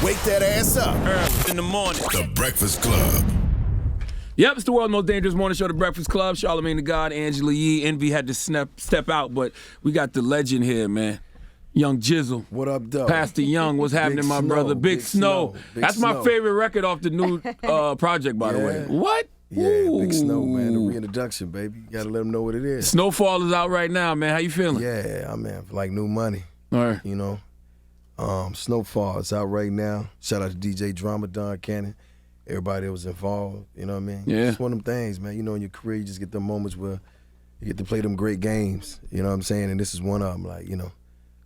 Wake that ass up. Early in the morning. The Breakfast Club. Yep, it's the world's most dangerous morning show, The Breakfast Club. Charlamagne the God, Angela Yee. Envy had to step out, but we got the legend here, man. Young Jizzle. What up, though? Pastor Young, what's happening, my brother? Big Snow. That's my favorite record off the new project, by the way. What? Yeah, Ooh. Big Snow, man. The reintroduction, baby. You gotta let them know what it is. Snowfall is out right now, man. How you feeling? Yeah, man, like new money. All right. You know, Snowfall is out right now. Shout out to DJ Drama, Don Cannon, everybody that was involved. You know what I mean? Yeah. It's one of them things, man. You know, in your career, you just get them moments where you get to play them great games. You know what I'm saying? And this is one of them. Like, you know,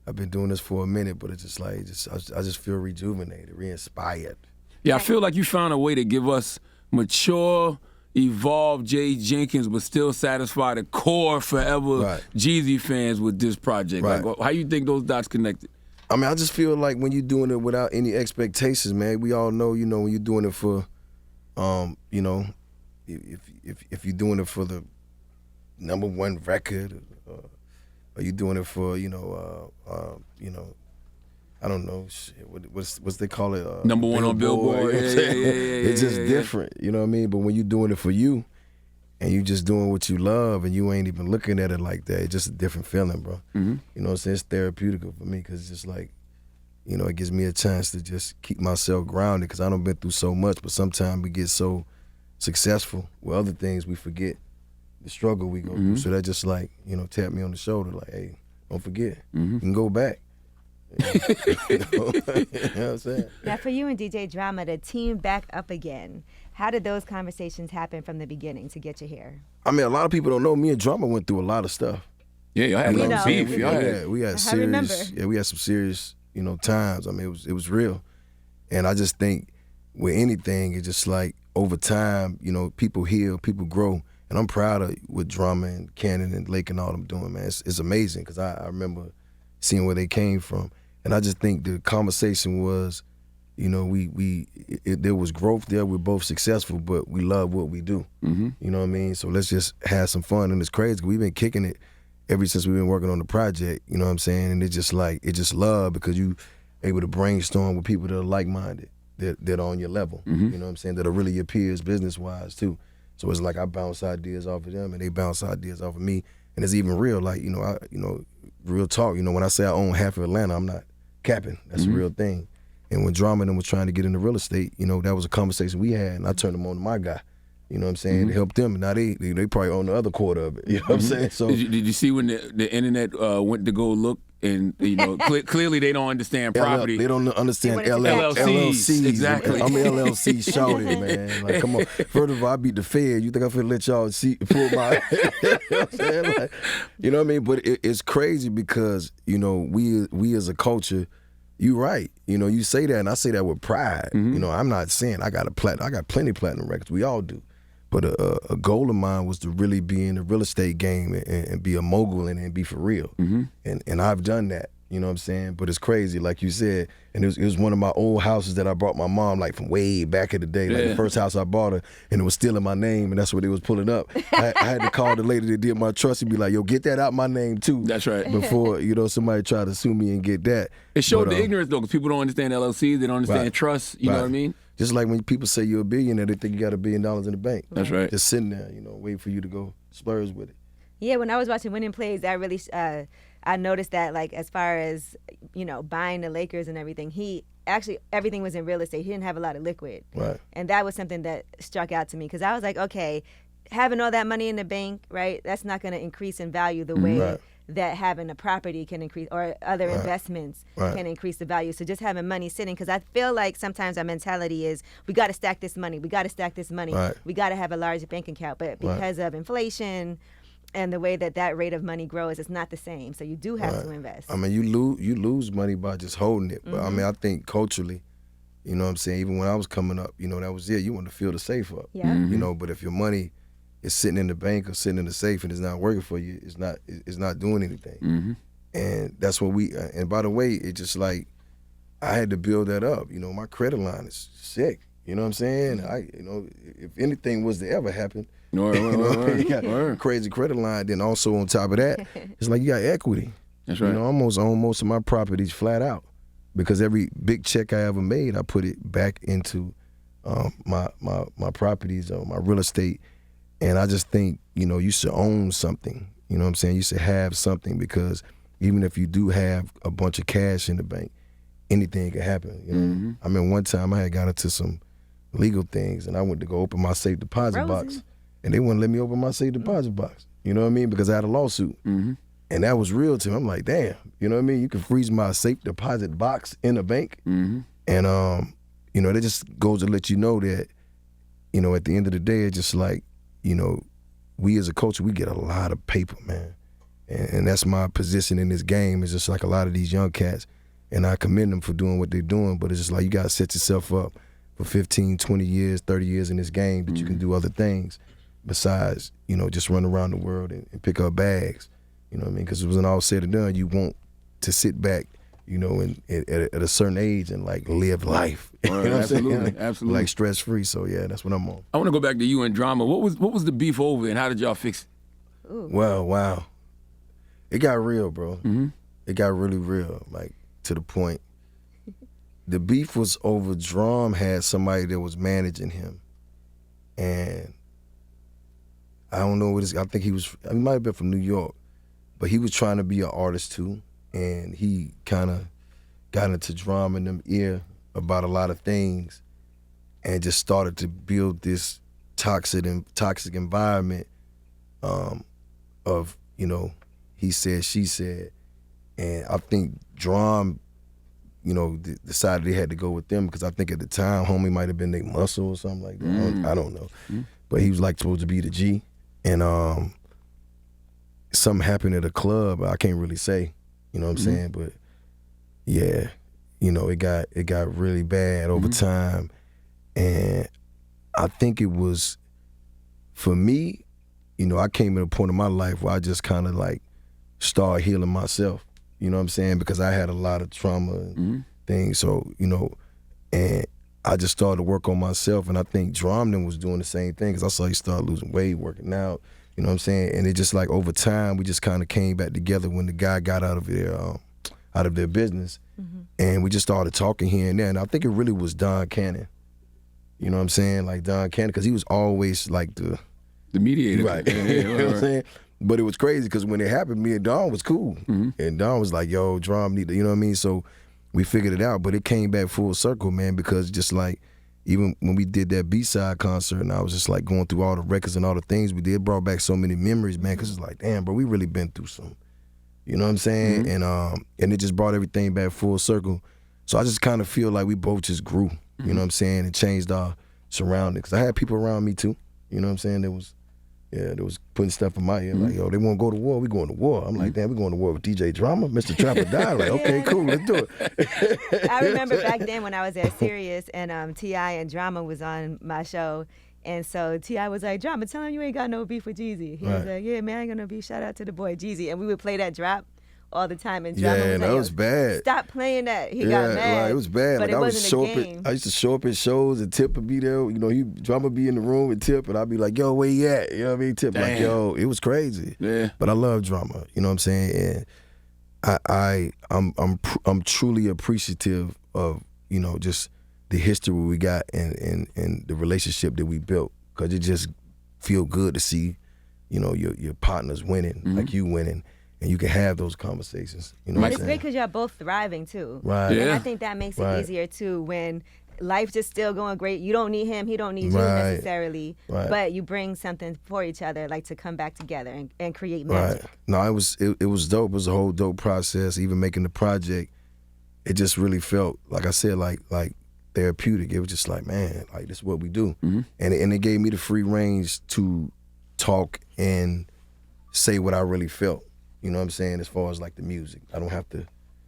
I've been doing this for a minute, but it's just like, I just feel rejuvenated, re-inspired. Yeah, I feel like you found a way to give us mature, evolved Jay Jenkins, but still satisfy the core forever Jeezy fans with this project. Right. Like, how you think those dots connected? I mean, I just feel like when you're doing it without any expectations, man, we all know, you know, when you're doing it for, you know, if you're doing it for the #1 record, or you doing it for, you know, I don't know, what's they call it? #1 on Billboard. You know what I'm saying? Yeah, it's just different, you know what I mean? But when you're doing it for you, and you just doing what you love, and you ain't even looking at it like that, it's just a different feeling, bro. Mm-hmm. You know what I'm saying? It's therapeutic for me, because it's just like, you know, it gives me a chance to just keep myself grounded, because I done been through so much, but sometimes we get so successful with other things, we forget the struggle we go through. So that just like, you know, tap me on the shoulder, like, hey, don't forget, you can go back. You know what I'm saying? Now, for you and DJ Drama to team back up again, how did those conversations happen from the beginning to get you here? I mean, a lot of people don't know me and Drama went through a lot of stuff. Yeah, y'all had some beef. We had serious. Yeah, we had some serious, you know, times. I mean, it was real, and I just think with anything, it's just like over time, you know, people heal, people grow, and I'm proud of what Drama and Cannon and Lake and all them doing, man. It's amazing, because I remember seeing where they came from. And I just think the conversation was, you know, there was growth there. We're both successful, but we love what we do. You know what I mean? So let's just have some fun. And it's crazy, 'cause we've been kicking it ever since we've been working on the project. You know what I'm saying? And it's just like, it's just love, because you able to brainstorm with people that are like-minded, that are on your level. You know what I'm saying? That are really your peers business-wise too. So it's like I bounce ideas off of them, and they bounce ideas off of me. And it's even real, like, you know, real talk. You know, when I say I own half of Atlanta, I'm not capping. That's a real thing. And when Drama and them was trying to get into real estate, you know, that was a conversation we had, and I turned them on to my guy. You know what I'm saying? To help them. Now they probably own the other quarter of it. You know what I'm saying? So did you see when the internet went to go look, and you know, clearly they don't understand property. They don't understand LLCs. Exactly. I'm an LLC shouted, man. Like, come on. First of all, I beat the Fed. You think I'm finna let y'all pull my? You know what I'm saying? Like, you know what I mean? But it's crazy, because, you know, we as a culture. You right. You know, you say that, and I say that with pride. You know, I'm not saying I got plenty of platinum records. We all do. But a goal of mine was to really be in the real estate game and be a mogul and be for real. And I've done that. You know what I'm saying? But it's crazy, like you said. And it was one of my old houses that I brought my mom, like, from way back in the day. Like the first house I bought her, and it was still in my name, and that's what they was pulling up. I had to call the lady that did my trust and be like, yo, get that out my name too. That's right. Before, you know, somebody try to sue me and get that. It showed the ignorance, though, because people don't understand LLCs. They don't understand trust. You know what I mean? Just like when people say you're a billionaire, they think you got $1 billion in the bank. That's right. Just sitting there, you know, waiting for you to go splurge with it. Yeah, when I was watching Winning Plays, I really I noticed that, like, as far as, you know, buying the Lakers and everything, everything was in real estate. He didn't have a lot of liquid. Right. And that was something that struck out to me, because I was like, okay, having all that money in the bank, right, that's not going to increase in value the way that having a property can increase, or other investments can increase the value. So just having money sitting, because I feel like sometimes our mentality is, we got to stack this money. We got to stack this money. We got to have a large bank account. But because of inflation and the way that rate of money grows, it's not the same. So you do have to invest. I mean, you lose money by just holding it. But I mean, I think culturally, you know what I'm saying, even when I was coming up, you know, that was it. You want to fill the safe up. Yeah. You know, but if your money is sitting in the bank or sitting in the safe and it's not working for you, it's not doing anything. And that's what and by the way, it just like, I had to build that up. You know, my credit line is sick. You know what I'm saying? You know, if anything was to ever happen, you got a crazy credit line. Then also on top of that, it's like you got equity. That's right. You know, I almost own most of my properties flat out. because every big check I ever made, I put it back into my properties or my real estate. And I just think, you should own something. You know what I'm saying? You should have something, because even if you do have a bunch of cash in the bank, anything can happen. You know? I mean, one time I had got into some legal things, and I went to go open my safe deposit box, and they wouldn't let me open my safe deposit box. You know what I mean? Because I had a lawsuit. And that was real to me. I'm like, damn, you know what I mean? You can freeze my safe deposit box in a bank. And, that just goes to let you know that, at the end of the day, it's just like, we as a culture, we get a lot of paper, man. And that's my position in this game. It's just like a lot of these young cats, and I commend them for doing what they're doing, but it's just like you got to set yourself up for 15, 20 years, 30 years in this game that you can do other things besides, just run around the world and pick up bags. You know what I mean? Because when all said and done, you want to sit back, and at a certain age and like live life. You know what I'm saying? Absolutely. Like stress free. So yeah, that's what I'm on. I want to go back to you and Drama. What was the beef over, and how did y'all fix it? Ooh. Well, wow. It got real, bro. It got really real, like to the point. The beef was over Drum had somebody that was managing him. And I don't know what I think he might have been from New York, but he was trying to be an artist too. And he kind of got into Drum in them ear about a lot of things and just started to build this toxic environment of, he said, she said. And I think Drum, decided they had to go with them because I think at the time, homie might have been their muscle or something like that. I don't know. But he was like supposed to be the G. And something happened at a club. I can't really say, you know what I'm saying? But yeah, it got really bad over time. And I think it was, for me, I came at a point in my life where I just kind of like started healing myself. You know what I'm saying? Because I had a lot of trauma and things. So, and I just started to work on myself. And I think Dromden was doing the same thing because I saw he started losing weight, working out. You know what I'm saying? And it just like over time, we just kind of came back together when the guy got out of their business. And we just started talking here and there. And I think it really was Don Cannon. You know what I'm saying? Like Don Cannon, because he was always like the mediator. Right. You know what I'm saying? But it was crazy because when it happened, me and Don was cool. And Don was like, yo, Drum need to, you know what I mean? So we figured it out. But it came back full circle, man, because just like, even when we did that B-side concert and I was just like going through all the records and all the things we did, it brought back so many memories, man, because it's like, damn, bro, we really been through some, you know what I'm saying? And it just brought everything back full circle. So I just kind of feel like we both just grew, you know what I'm saying, and changed our surroundings. Because I had people around me too, you know what I'm saying? There was putting stuff in my ear, like, yo, they want to go to war, we going to war. I'm like, damn, we going to war with DJ Drama, Mr. Trapper Die. Like, okay, cool, let's do it. I remember back then when I was at Sirius and T.I. and Drama was on my show. And so T.I. was like, Drama, tell him you ain't got no beef with Jeezy. He was like, yeah, man, I ain't gonna be, shout out to the boy Jeezy. And we would play that drop all the time. And Drama was like, that was bad. Stop playing that. He got mad. Right, it was bad. But like, it wasn't a game. I used to show up at shows and Tip would be there. Drama would be in the room with Tip and I'd be like, yo, where you at? You know what I mean? Tip like, yo, it was crazy. Yeah. But I love Drama. You know what I'm saying? And I'm truly appreciative of, just the history we got and the relationship that we built. Cause it just feel good to see, your partners winning, like you winning. And you can have those conversations. But it's great because y'all both thriving too. Right. Yeah. And I think that makes it easier too when life just still going great. You don't need him, he don't need you necessarily. Right. But you bring something for each other, like to come back together and create magic. Right. No, it was dope. It was a whole dope process. Even making the project, it just really felt, like I said, like therapeutic. It was just like, man, like this is what we do. And it gave me the free range to talk and say what I really felt. You know what I'm saying? As far as like the music, I don't have to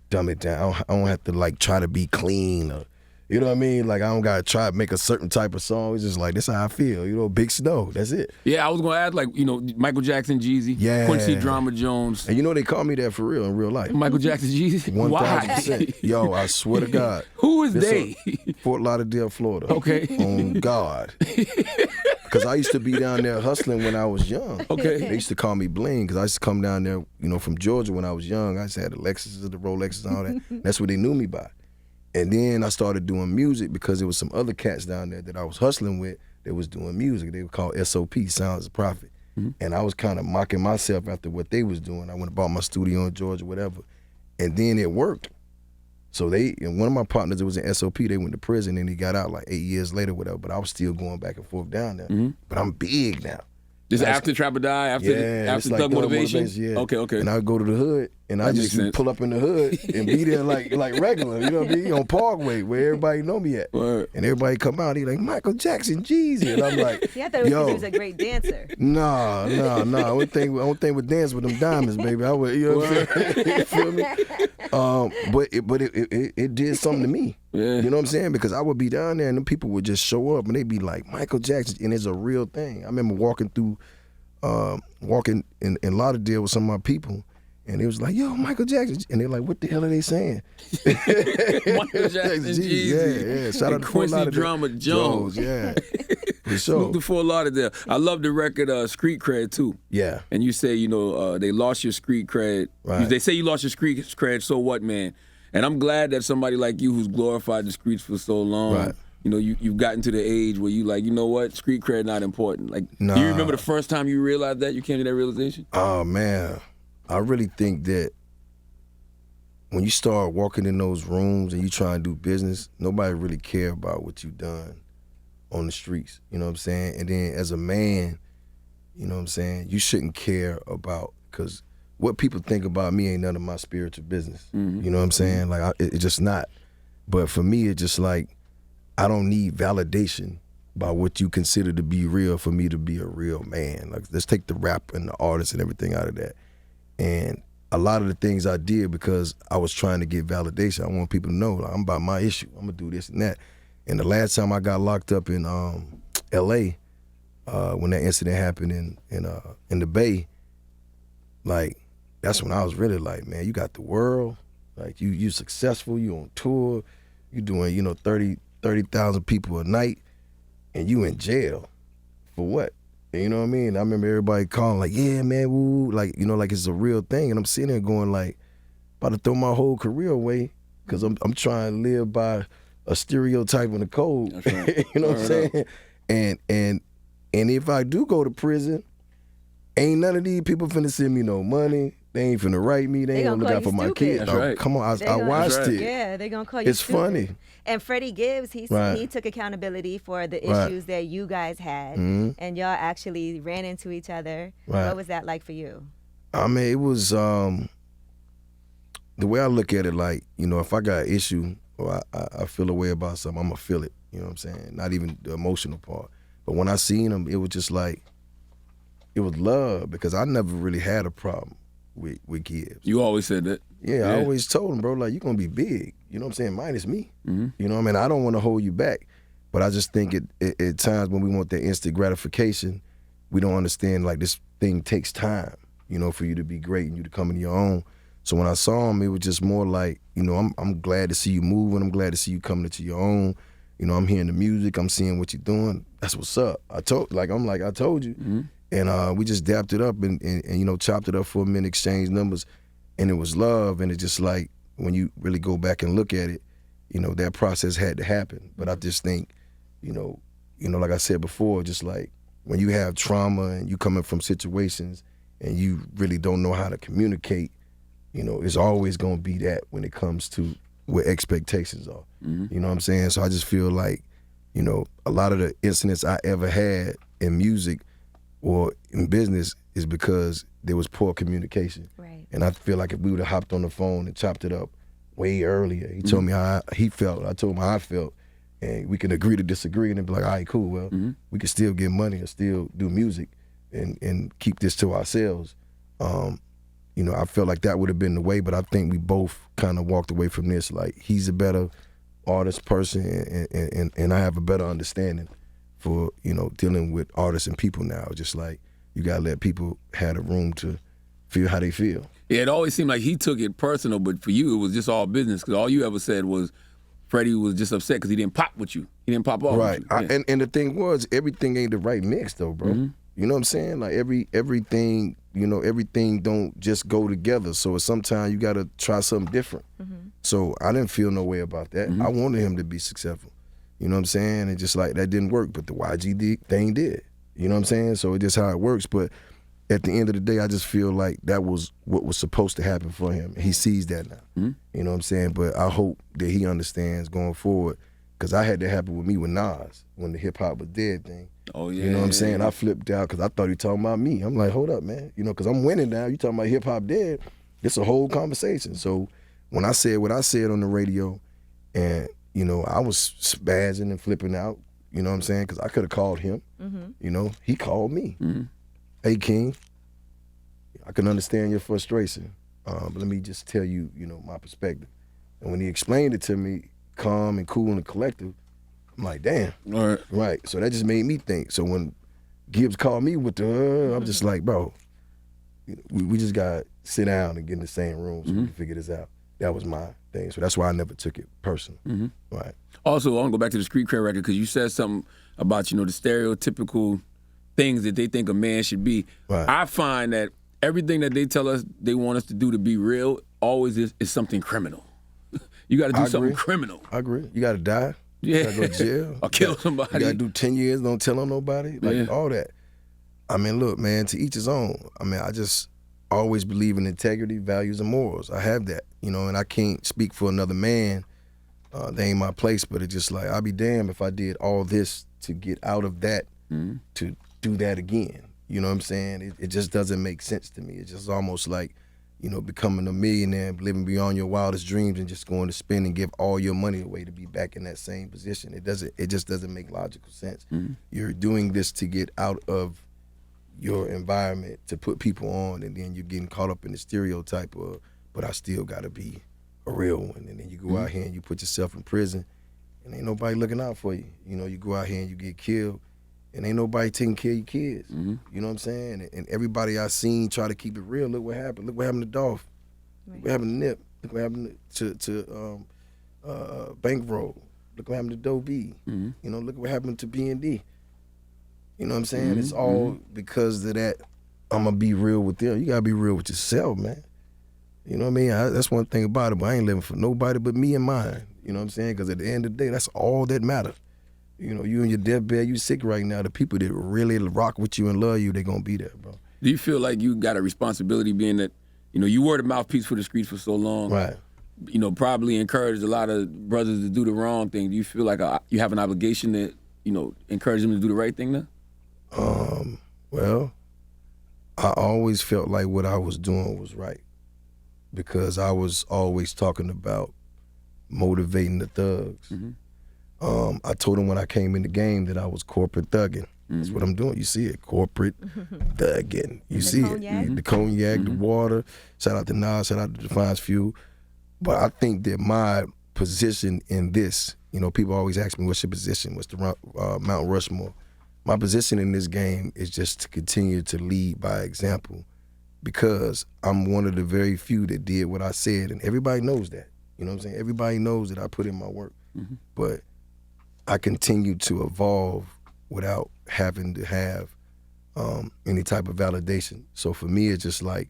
dumb it down. I don't have to like try to be clean or, you know what I mean? Like I don't gotta try to make a certain type of song. It's just like, this is how I feel. Big snow. That's it. Yeah, I was gonna add like, Michael Jackson, Jeezy, Quincy Drama Jones. And they call me that for real in real life. Michael Jackson, Jeezy? 1,000%. Yo, I swear to God. Who is they? Fort Lauderdale, Florida. Okay. On God. Because I used to be down there hustling when I was young. Okay. They used to call me Bling because I used to come down there, from Georgia when I was young. I just had the Lexuses, the Rolexes, and all that. That's what they knew me by. And then I started doing music because there was some other cats down there that I was hustling with that was doing music. They were called SOP, Sounds of Profit. And I was kind of mocking myself after what they was doing. I went and bought my studio in Georgia, whatever. And then it worked. So and one of my partners that was in SOP, they went to prison and he got out like 8 years later, whatever. But I was still going back and forth down there. But I'm big now. This after Trap or Die, after like Thug Motivation? Yeah. Okay. And I go to the hood, and I just pull up in the hood and be there like regular, you know what I mean? On Parkway, where everybody know me at. Word. And everybody come out, he like, Michael Jackson, Jeezy. And I'm like, See, I thought it was because he was a great dancer. Nah. Only thing with dance with them diamonds, baby. I would, you know what I'm saying? You feel me? But it did something to me. Yeah. You know what I'm saying? Because I would be down there and them people would just show up and they'd be like, Michael Jackson, and it's a real thing. I remember walking in Lauderdale with some of my people, and it was like, yo, Michael Jackson. And they're like, what the hell are they saying? Michael Jackson, Jeezy. Yeah. Shout out to Quincy Fort Drama Jones. Yeah. For sure. Snoop to Fort Lauderdale. I love the record Street Cred too. Yeah. And you say, they lost your street cred. Right. They say you lost your street cred, so what, man? And I'm glad that somebody like you who's glorified the streets for so long, right. You've gotten to the age where you like, you know what, street cred not important. Like, nah. Do you remember the first time you realized that? You came to that realization? Oh, man. I really think that when you start walking in those rooms and you try and do business, nobody really care about what you've done on the streets, you know what I'm saying? And then as a man, you know what I'm saying, you shouldn't care about, because what people think about me ain't none of my spiritual business. Mm-hmm. You know what I'm saying? Like, it's just not. But for me, it's just like, I don't need validation by what you consider to be real for me to be a real man. Like, let's take the rap and the artists and everything out of that. And a lot of the things I did because I was trying to get validation. I want people to know, like, I'm about my issue. I'm gonna do this and that. And the last time I got locked up in L.A., when that incident happened in the Bay, like, that's when I was really like, man, you got the world, like you successful, you on tour, you doing 30,000 people a night, and you in jail for what? And you know what I mean? I remember everybody calling like, yeah, man, woo, like like it's a real thing, and I'm sitting there going like, about to throw my whole career away because I'm trying to live by a stereotype and a code. That's right. You know what I'm saying? And if I do go to prison, ain't none of these people finna send me no money. They ain't finna write me. They ain't gonna look out for my kids. That's right. Come on, I watched it. Yeah, they gonna call you It's stupid. funny. And Freddie Gibbs, he took accountability for the issues that you guys had, and y'all actually ran into each other. Right. What was that like for you? I mean, it was the way I look at it. Like, if I got an issue or I feel a way about something, I'm gonna feel it. You know what I'm saying? Not even the emotional part. But when I seen him, it was just like, it was love, because I never really had a problem with Gibbs. You always said that. Yeah, I always told him, bro, like, you're going to be big. You know what I'm saying? Minus me. Mm-hmm. You know what I mean? I don't want to hold you back. But I just think at times when we want that instant gratification, we don't understand, like, this thing takes time, for you to be great and you to come into your own. So when I saw him, it was just more like, I'm glad to see you moving. I'm glad to see you coming into your own. I'm hearing the music. I'm seeing what you're doing. That's what's up. I told you. Mm-hmm. And we just dapped it up and chopped it up for a minute, exchanged numbers, and it was love. And it's just like, when you really go back and look at it, that process had to happen. But I just think, like I said before, just like when you have trauma and you coming from situations and you really don't know how to communicate, it's always gonna be that when it comes to what expectations are. Mm-hmm. You know what I'm saying? So I just feel like, a lot of the incidents I ever had in music or in business is because there was poor communication. Right. And I feel like if we would have hopped on the phone and chopped it up way earlier, he told me how he felt, I told him how I felt, and we can agree to disagree and then be like, all right, cool, well, we can still get money and still do music and keep this to ourselves. I felt like that would have been the way, but I think we both kind of walked away from this like, he's a better artist person and I have a better understanding for, dealing with artists and people now. Just like, you gotta let people have the room to feel how they feel. Yeah, it always seemed like he took it personal, but for you, it was just all business, because all you ever said was Freddie was just upset because he didn't pop with you. He didn't pop off right. with you. Yeah. And the thing was, everything ain't the right mix though, bro. Mm-hmm. You know what I'm saying? Like, everything, everything don't just go together. So sometimes you gotta try something different. So I didn't feel no way about that. I wanted him to be successful. You know what I'm saying? And just like that didn't work, but the YG thing did. You know what I'm saying? So it's just how it works. But at the end of the day, I just feel like that was what was supposed to happen for him. He sees that now. You know what I'm saying? But I hope that he understands going forward, because I had that happen with me with Nas when the hip hop was dead thing. Oh, yeah. You know what I'm saying? I flipped out because I thought he talking about me. I'm like, hold up, man. You know, because I'm winning now. You talking about hip hop dead. It's a whole conversation. So when I said what I said on the radio, and, you know, I was spazzing and flipping out, you know what I'm saying? Because I could have called him. You know, he called me. Hey, King, I can understand your frustration, but let me just tell you, you know, my perspective. And when he explained it to me, calm and cool and collective, I'm like, damn. All right. Right. So that just made me think. So when Gibbs called me with the, I'm just like, bro, we just got to sit down and get in the same room so we can figure this out. That was my thing. So that's why I never took it personal. Right. Also, I want to go back to the Street Cred record because you said something about, you know, the stereotypical things that they think a man should be. Right. I find that everything that they tell us they want us to do to be real always is something criminal. You got to do something criminal. I agree. You got to die. Yeah. You got to go to jail. Or kill somebody. You got to do 10 years, don't tell on nobody. Like, all that. I mean, look, man, to each his own. I mean, I just always believe in integrity, values, and morals. I have that, you know, and I can't speak for another man. They ain't my place, but it's just like, I'll be damned if I did all this to get out of that to do that again. You know what I'm saying? It just doesn't make sense to me. It's just almost like, you know, becoming a millionaire, living beyond your wildest dreams and just going to spend and give all your money away to be back in that same position. It just doesn't make logical sense. You're doing this to get out of your environment, to put people on, and then you're getting caught up in the stereotype of, but I still gotta be a real one. And then you go out here and you put yourself in prison and ain't nobody looking out for you. You know, you go out here and you get killed and ain't nobody taking care of your kids. You know what I'm saying? And everybody I seen try to keep it real. Look what happened. Look what happened to Dolph. Look what happened to Nip. Look what happened to Bankroll. Look what happened to Doe B. You know, look what happened to B&D. You know what I'm saying? It's all because of that. I'm going to be real with them. You got to be real with yourself, man. You know what I mean? That's one thing about it, but I ain't living for nobody but me and mine. You know what I'm saying? Because at the end of the day, that's all that matters. You know, you in your deathbed, you sick right now. The people that really rock with you and love you, they going to be there, bro. Do you feel like you got a responsibility being that, you know, you were the mouthpiece for the streets for so long? Right. You know, probably encouraged a lot of brothers to do the wrong thing. Do you feel like you have an obligation to, you know, encourage them to do the right thing now? Well, I always felt like what I was doing was right because I was always talking about motivating the thugs. I told them when I came in the game that I was corporate thugging. That's what I'm doing. You see it, corporate thugging. You see it, the cognac, the water. Shout out to Nas, shout out to Defiance Fuel. But I think that my position in this, you know, people always ask me, what's your position? What's the Mount Rushmore? My position in this game is just to continue to lead by example because I'm one of the very few that did what I said, and everybody knows that. You know what I'm saying? Everybody knows that I put in my work. But I continue to evolve without having to have any type of validation. So for me, it's just like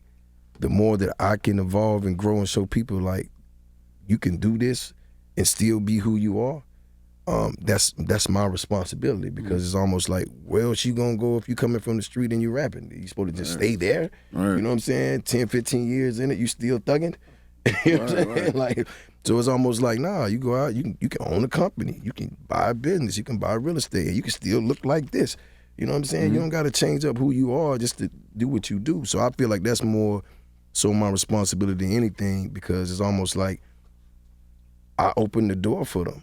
the more that I can evolve and grow and show people like you can do this and still be who you are, that's my responsibility because it's almost like, where else you gonna go if you coming from the street and you rapping? You supposed to just stay there? You know what I'm saying? 10, 15 years in it, you still thugging? You know what I'm saying? Like, so it's almost like, nah, you go out, you can own a company, you can buy a business, you can buy real estate, and you can still look like this. You know what I'm saying? You don't gotta change up who you are just to do what you do. So I feel like that's more so my responsibility than anything because it's almost like I opened the door for them.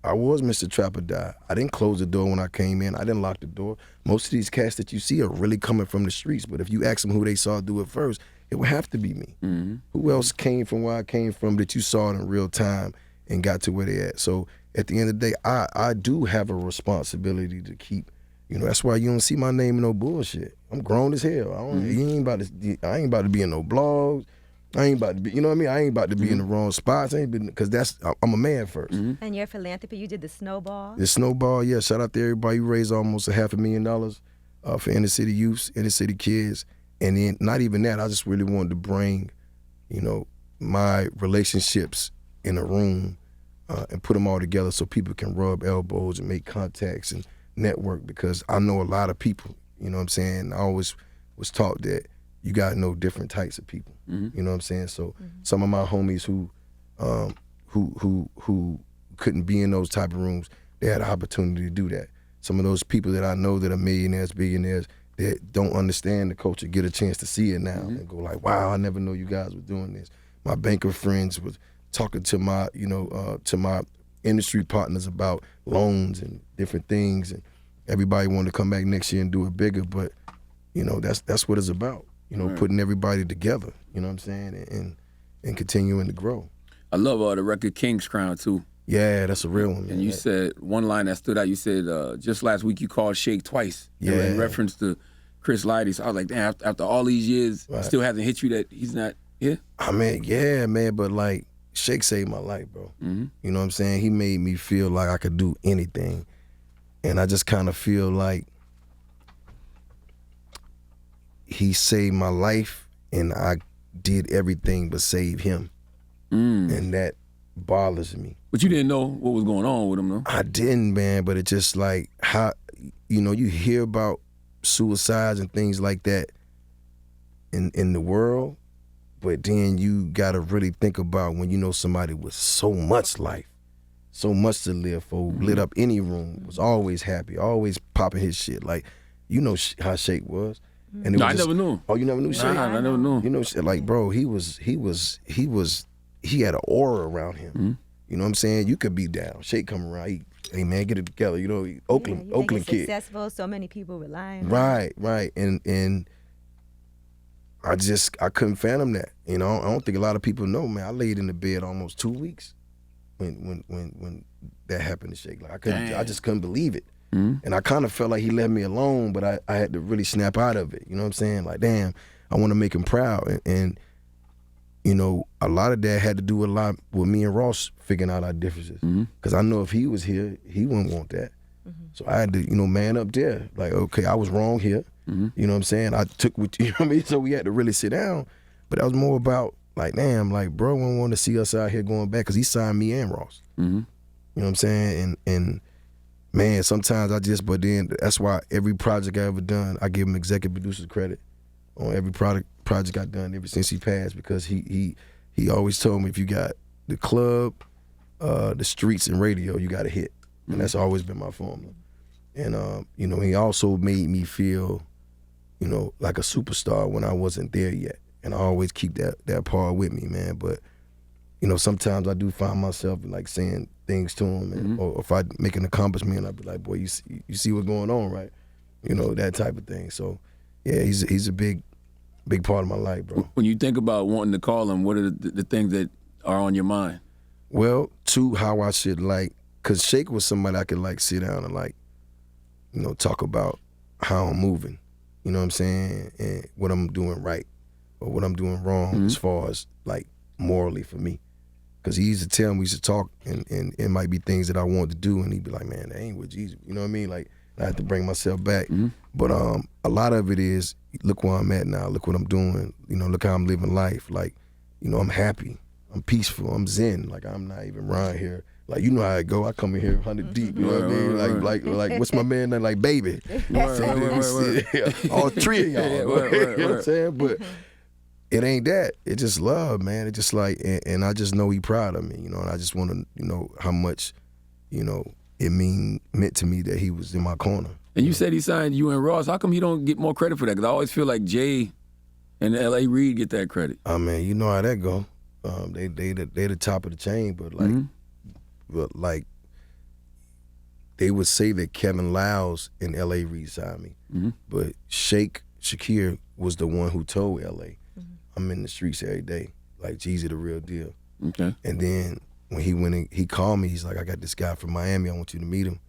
I was Mr. Trap or Die. I didn't close the door when I came in. I didn't lock the door. Most of these cats that you see are really coming from the streets, but if you ask them who they saw do it first, it would have to be me. Who else came from where I came from that you saw it in real time and got to where they at? So at the end of the day, I do have a responsibility to keep, you know, that's why you don't see my name in no bullshit. I'm grown as hell. I ain't about to be in no blogs. I ain't about to be, you know what I mean? I ain't about to be in the wrong spots. I ain't been, because I'm a man first. And your philanthropy, you did the Snowball. The Snowball, yeah. Shout out to everybody. You raised almost $500,000 for inner city youths, inner city kids. And then not even that, I just really wanted to bring, you know, my relationships, in a room and put them all together so people can rub elbows and make contacts and network, because I know a lot of people, you know what I'm saying? I always was taught that you gotta know different types of people, you know what I'm saying? So some of my homies who couldn't be in those type of rooms, they had an opportunity to do that. Some of those people that I know that are millionaires, billionaires, that don't understand the culture get a chance to see it now and go like, wow, I never know you guys were doing this. My banker friends was talking to my, to my industry partners about loans and different things, and everybody wanted to come back next year and do it bigger. But, that's what it's about, putting everybody together, you know what I'm saying, and continuing to grow. I love the record King's Crown too. Yeah, that's a real one. And you said one line that stood out. You said just last week you called Shake twice in reference to Chris Lighty. So I was like, damn, after all these years, still hasn't hit you that he's not here? I mean, yeah, man, but like Shake saved my life, bro. You know what I'm saying? He made me feel like I could do anything. And I just kind of feel like he saved my life and I did everything but save him. And that bothers me. But you didn't know what was going on with him, though? I didn't, man, but it's just like how, you hear about suicides and things like that in the world, but then you gotta really think about when you know somebody with so much life, so much to live for, lit up any room, was always happy, always popping his shit. Like, how Shake was. And I never knew. Oh, you never knew Shake? Nah, I never knew. Like, bro, he had an aura around him. You know what I'm saying? You could be down. Shake come around. Hey man, get it together. Oakland kid. Successful. So many people relying. Right. And I couldn't fathom that. I don't think a lot of people know, man. I laid in the bed almost 2 weeks when that happened to Shake. Like I just couldn't believe it. And I kind of felt like he left me alone, but I had to really snap out of it. You know what I'm saying? Like, damn, I want to make him proud. And a lot of that had to do a lot with me and Ross figuring out our differences. Because I know if he was here, he wouldn't want that. So I had to, man up there. Like, okay, I was wrong here. You know what I'm saying? I took what, you know what I mean? So we had to really sit down. But that was more about, like, damn, like, bro wouldn't want to see us out here going back, because he signed me and Ross. You know what I'm saying? And man, sometimes but then that's why every project I ever done, I give him executive producer's credit on every project I've done ever since he passed, because he always told me, if you got the club, the streets, and radio, you got a hit. And that's always been my formula. And he also made me feel, like a superstar when I wasn't there yet. And I always keep that part with me, man. But sometimes I do find myself like saying things to him, and, or if I make an accomplishment, I'd be like, boy, you see what's going on, right? That type of thing. So yeah, he's a big part of my life, bro. When you think about wanting to call him, what are the things that are on your mind? Well, how I should because Shake was somebody I could sit down and talk about how I'm moving, you know what I'm saying, and what I'm doing right or what I'm doing wrong as far as morally for me. Because he used to tell me, we used to talk, and it might be things that I wanted to do, and he'd be like, man, that ain't with Jeezy. You know what I mean? Like, I have to bring myself back. But a lot of it is, look where I'm at now, look what I'm doing, look how I'm living life. I'm happy, I'm peaceful, I'm zen. Like, I'm not even around here. Like, you know how it go. I come in here 100 deep, you know what I mean? Like what's my man name? Like, baby. All three of y'all. You know what I'm saying? But it ain't that. It's just love, man. It's just and I just know he proud of me, and I just want to, how much, it meant to me that he was in my corner. And you said he signed you and Ross. How come he don't get more credit for that? Because I always feel like Jay and L.A. Reid get that credit. I mean, you know how that go. They the top of the chain, but they would say that Kevin Lyles and L.A. Reid signed me, but Shakir was the one who told L.A. I'm in the streets every day, like Jeezy the real deal. Okay. And then when he went in, he called me, he's like, I got this guy from Miami, I want you to meet him.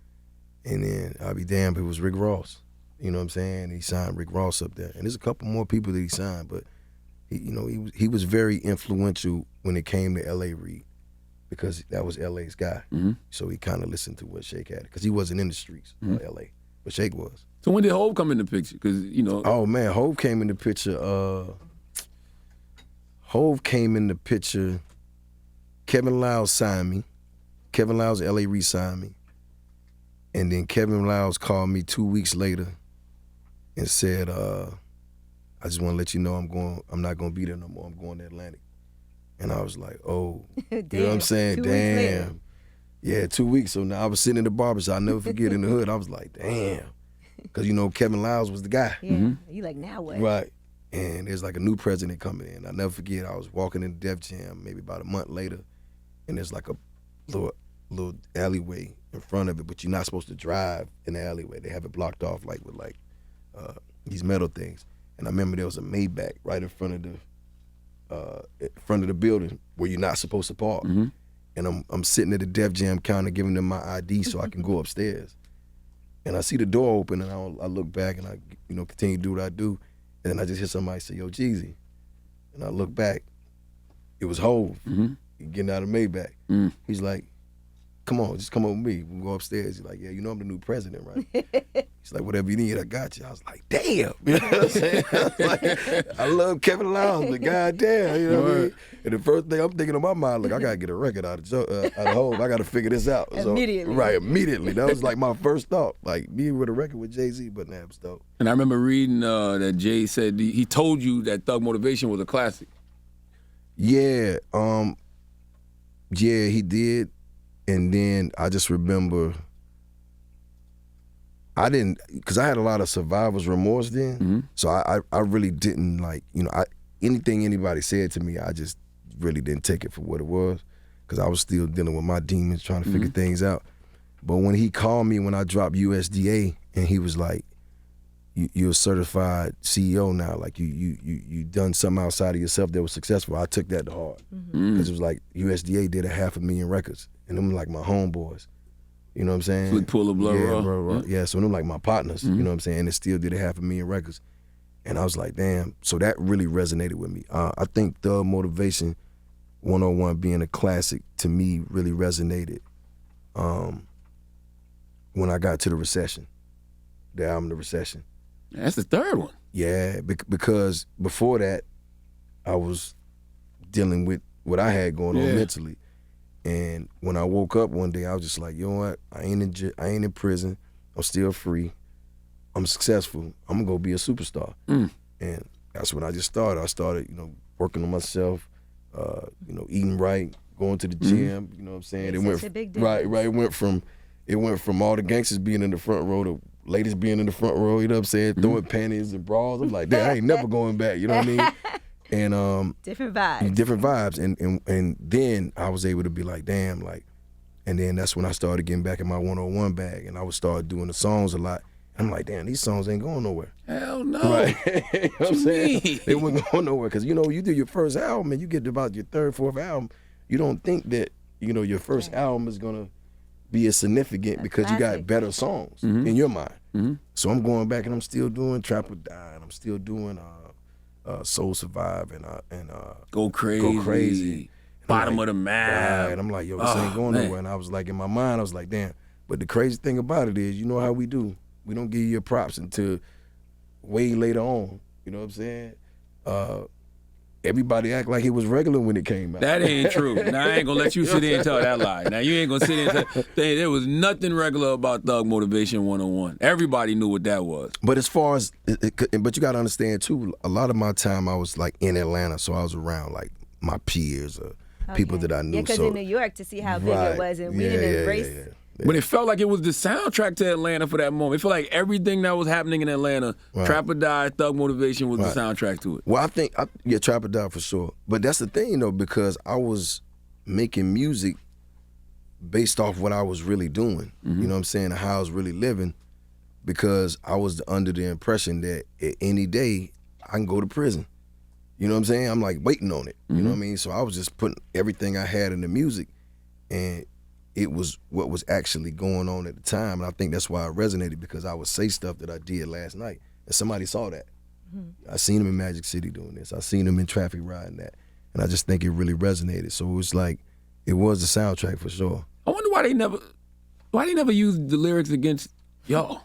And then I'll be damned, it was Rick Ross. You know what I'm saying? He signed Rick Ross up there. And there's a couple more people that he signed, but he was very influential when it came to L.A. Reid, because that was L.A.'s guy. So he kind of listened to what Shake had, because he wasn't in the streets of L.A., but Shake was. So when did Hov come in the picture? Because Oh man, Hov came in the picture. Hov came in the picture Kevin Lyles signed me. Kevin Lyles, L.A. re-signed me. And then Kevin Lyles called me 2 weeks later and said, I just want to let you know I'm not going to be there no more. I'm going to Atlantic. And I was like, oh. You know what I'm saying? Damn. Yeah, 2 weeks. So now I was sitting in the barbershop. I'll never forget in the hood. I was like, damn. Because, Kevin Lyles was the guy. Yeah. You like, now what? Right. And there's like a new president coming in. I'll never forget, I was walking in Def Jam maybe about a month later, and there's like a little alleyway in front of it, but you're not supposed to drive in the alleyway. They have it blocked off with these metal things. And I remember there was a Maybach right in front of the building where you're not supposed to park. Mm-hmm. And I'm sitting at the Def Jam counter giving them my ID so I can go upstairs. And I see the door open, and I look back, and I continue to do what I do. And then I just hear somebody say, yo, Jeezy. And I look back. It was Hov. Mm-hmm. Getting out of Maybach. Mm. He's like, come on, just come on with me. We can go upstairs. He's like, yeah, I'm the new president, right? He's like, whatever you need, I got you. I was like, damn. You know what I'm saying? I love Kevin Lyles, but goddamn, you know what I mean? And the first thing I'm thinking in my mind, I got to get a record out of Hov. I got to figure this out. Immediately. So, right, immediately. That was like my first thought. Like, being with a record with Jay-Z, but nah, I'm stoked. And I remember reading that Jay said he told you that Thug Motivation was a classic. Yeah. Yeah, he did. And then I just remember, because I had a lot of survivor's remorse then, mm-hmm. So I really didn't anything anybody said to me, I just really didn't take it for what it was, because I was still dealing with my demons, trying to figure things out. But when he called me when I dropped USDA, and he was like, you're a certified CEO now, like you done something outside of yourself that was successful, I took that to heart. Because it was like USDA did 500,000 records. And them like my homeboys, you know what I'm saying? Flick Puller, Blood Raw. Yeah, so them like my partners, you know what I'm saying? And it still did 500,000 records. And I was like, damn. So that really resonated with me. I think Thug Motivation 101 being a classic to me really resonated when I got to the Recession, the album The Recession. That's the third one. Yeah, because before that, I was dealing with what I had going on mentally. And when I woke up one day, I was just like, you know what? I ain't in prison. I'm still free. I'm successful. I'm gonna go be a superstar. And that's when I just started. I started, working on myself, eating right, going to the gym. You know what I'm saying? It went a big difference. Right. It went from all the gangsters being in the front row to ladies being in the front row. You know what I'm saying? Throwing panties and bras. I'm like, damn, I ain't never going back. You know what I mean? And different vibes. And then I was able to be like, damn, and then that's when I started getting back in my 101 bag, and I would start doing the songs a lot. I'm like, damn, these songs ain't going nowhere. Hell no. Right. You know what I'm saying? They weren't going nowhere, because you do your first album and you get about your third, fourth album, you don't think that your first album is gonna be as significant because you got better songs in your mind. Mm-hmm. So I'm going back and I'm still doing Trap or Die, and I'm still doing Soul Survive and Go Crazy. Bottom of the Map. Right. I'm like, yo, this ain't going nowhere. And I was like, in my mind, I was like, damn. But the crazy thing about it is, you know how we do. We don't give you your props until way later on. You know what I'm saying? Everybody act like it was regular when it came out. That ain't true. Now, I ain't gonna let you sit there and tell that lie. Now, you ain't gonna sit there and say, there was nothing regular about Thug Motivation 101. Everybody knew what that was. But as far as, but you gotta understand too, a lot of my time I was like in Atlanta, so I was around like my peers or people that I knew. Yeah, because in New York, to see how big it was, and we didn't embrace. Yeah. But it felt like it was the soundtrack to Atlanta for that moment. It felt like everything that was happening in Atlanta, Trap or Die, Thug Motivation was the soundtrack to it. Well, I think, Trap or Die for sure. But that's the thing, because I was making music based off what I was really doing. Mm-hmm. You know what I'm saying? How I was really living, because I was under the impression that any day I can go to prison. You know what I'm saying? I'm like waiting on it. You know what I mean? So I was just putting everything I had in the music, and it was what was actually going on at the time. And I think that's why it resonated, because I would say stuff that I did last night, and somebody saw that. I seen them in Magic City doing this. I seen them in Traffic riding that. And I just think it really resonated. So it was like, it was the soundtrack for sure. I wonder why they never used the lyrics against y'all.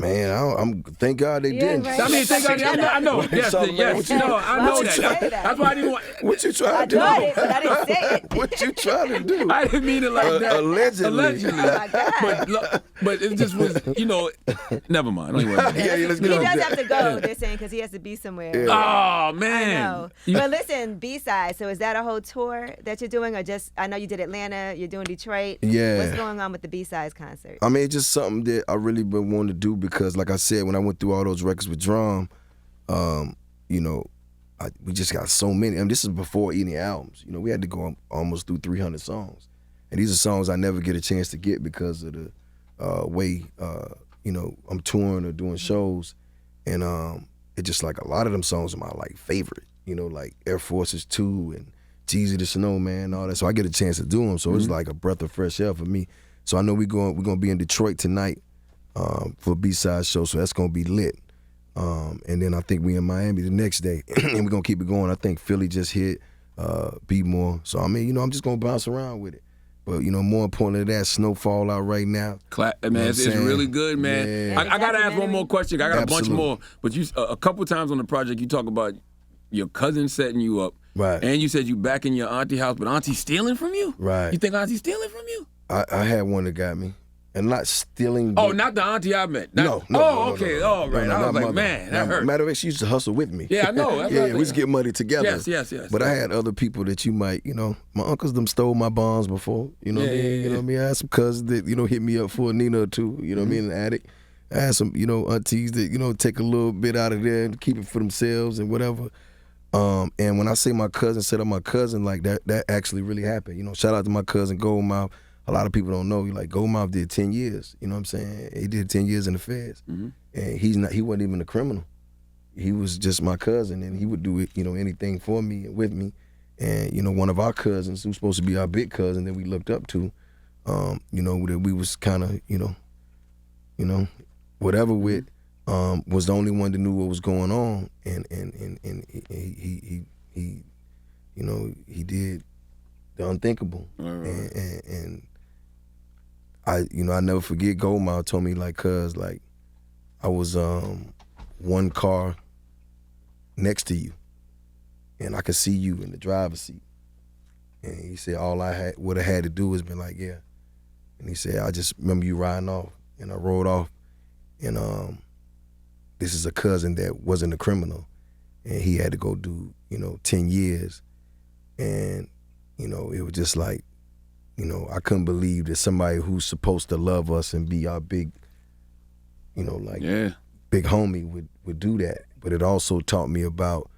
Man, I'm thank God they didn't. Right. I mean, thank God. I know. Yes, yes. No, I know that. That's why I didn't want. What you trying to do? I it, but I didn't say it. What you trying to do? I didn't mean it like that. Allegedly. Oh my God. But it just was, never mind. Don't even worry about it. Let's He go. does have to go, they're saying, because he has to be somewhere. Oh, I man. know. But listen, B-side, so is that a whole tour that you're doing, or just, I know you did Atlanta, you're doing Detroit. Yeah. What's going on with the B-sides concert? I mean, it's just something that I really been wanting to do because, like I said, when I went through all those records with Drum, we just got so many. I mean, this is before any albums. We had to go almost through 300 songs. And these are songs I never get a chance to get because of the way, I'm touring or doing shows. And it's just like a lot of them songs are my favorite, like Air Forces 2 and Jeezy the Snowman and all that. So I get a chance to do them. So it's like a breath of fresh air for me. So I know we're gonna be in Detroit tonight for a B-side show. So that's gonna be lit. And then I think we in Miami the next day, and we're gonna keep it going. I think Philly just hit, Be More. So I mean, I'm just gonna bounce around with it. But more importantly than that, Snowfall out right now. Man, it's really good, man. Yeah. I gotta ask one more question. I got a bunch more. But you a couple times on the project, you talk about your cousin setting you up. Right. And you said you back in your auntie house, but auntie's stealing from you? Right. You think auntie's stealing from you? I had one that got me. And not stealing. Oh, not the auntie I met. No. Okay. Oh, right. I was like, mother. man, that hurt. Matter of fact, she used to hustle with me. Yeah, I know. That's we used to get money together. Yes. But I had other people that you might, my uncles them stole my bonds before. You know what I mean? You know what I mean? I had some cousins that, hit me up for a Nina or two, you know what I mean, in the attic. I had some, aunties that, take a little bit out of there and keep it for themselves and whatever. And when I say my cousin set up my cousin, like that actually really happened. Shout out to my cousin Goldmouth. A lot of people don't know. Goldmouth did 10 years. You know what I'm saying? He did 10 years in the feds. Mm-hmm. And he wasn't even a criminal. He was just my cousin, and he would do it, anything for me and with me. And, one of our cousins, who's supposed to be our big cousin that we looked up to, that we was kind of, whatever with, was the only one that knew what was going on. And he did the unthinkable. Right. And I never forget Goldmouth told me, cuz, I was one car next to you, and I could see you in the driver's seat. And he said all I would have had to do was been like, yeah. And he said, I just remember you riding off, and I rode off, and this is a cousin that wasn't a criminal, and he had to go do 10 years, and it was just like, I couldn't believe that somebody who's supposed to love us and be our big, big homie would do that. But it also taught me about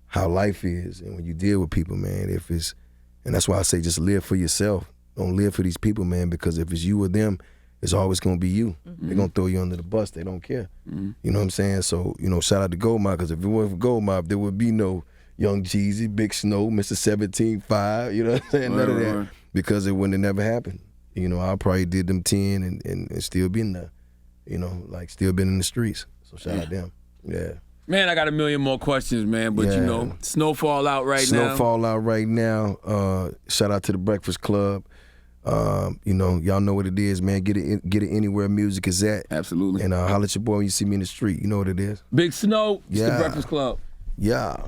how life is, and when you deal with people, man, and that's why I say just live for yourself. Don't live for these people, man, because if it's you or them, it's always gonna be you. Mm-hmm. They're gonna throw you under the bus. They don't care. Mm-hmm. You know what I'm saying? So, shout out to Goldmouth, because if it wasn't for Goldmouth, there would be no Young Jeezy, Big Snow, Mr. 17-5, you know what I'm saying? None of that. Because it wouldn't have never happened. I probably did them 10 and still been there, still been in the streets. So shout out them. Yeah. Man, I got a million more questions, man, but Snowfall out right now. Snowfall out right now. Shout out to the Breakfast Club. Y'all know what it is, man. Get it anywhere music is at. Absolutely. And holler at your boy when you see me in the street. You know what it is. Big Snow, it's the Breakfast Club. Yeah.